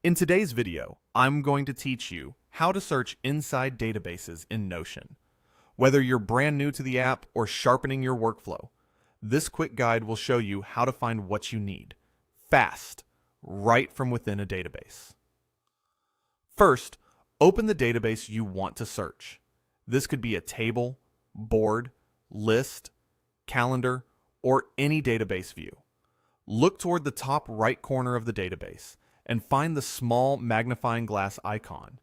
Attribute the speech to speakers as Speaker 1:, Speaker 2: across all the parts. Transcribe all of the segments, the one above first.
Speaker 1: In today's video, I'm going to teach you how to search inside databases in Notion. Whether you're brand new to the app or sharpening your workflow, this quick guide will show you how to find what you need, fast, right from within a database. First, open the database you want to search. This could be a table, board, list, calendar, or any database view. Look toward the top right corner of the database and find the small magnifying glass icon.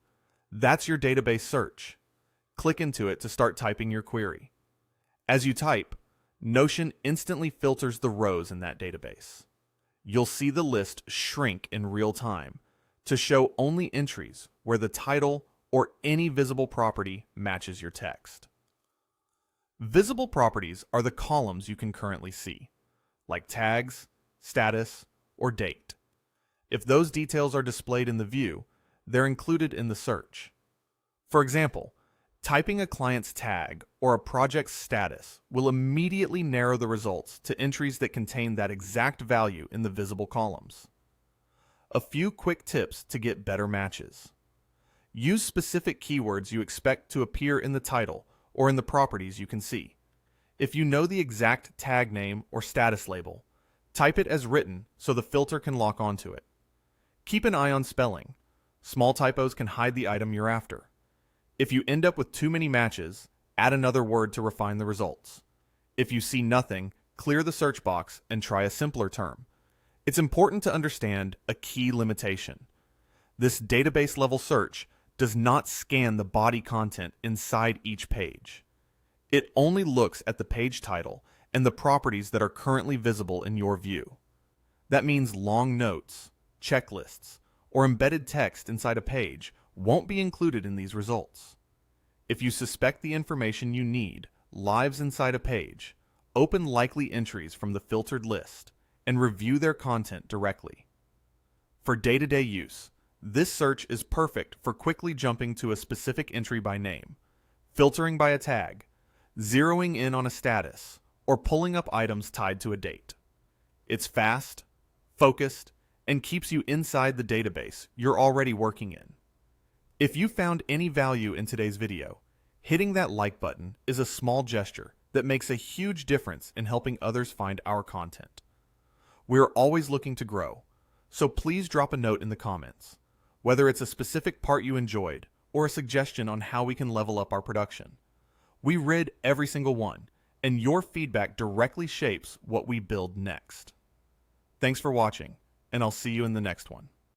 Speaker 1: That's your database search. Click into it to start typing your query. As you type, Notion instantly filters the rows in that database. You'll see the list shrink in real time to show only entries where the title or any visible property matches your text. Visible properties are the columns you can currently see, like tags, status, or date. If those details are displayed in the view, they're included in the search. For example, typing a client's tag or a project's status will immediately narrow the results to entries that contain that exact value in the visible columns. A few quick tips to get better matches. Use specific keywords you expect to appear in the title or in the properties you can see. If you know the exact tag name or status label, type it as written so the filter can lock onto it. Keep an eye on spelling. Small typos can hide the item you're after. If you end up with too many matches, add another word to refine the results. If you see nothing, clear the search box and try a simpler term. It's important to understand a key limitation. This database-level search does not scan the body content inside each page. It only looks at the page title and the properties that are currently visible in your view. That means long notes, checklists, or embedded text inside a page won't be included in these results. If you suspect the information you need lives inside a page, open likely entries from the filtered list and review their content directly. For day-to-day use, this search is perfect for quickly jumping to a specific entry by name, filtering by a tag, zeroing in on a status, or pulling up items tied to a date. It's fast, focused, and keeps you inside the database you're already working in. If you found any value in today's video, hitting that like button is a small gesture that makes a huge difference in helping others find our content. We're always looking to grow, so please drop a note in the comments, whether it's a specific part you enjoyed or a suggestion on how we can level up our production. We read every single one, and your feedback directly shapes what we build next. Thanks for watching, and I'll see you in the next one.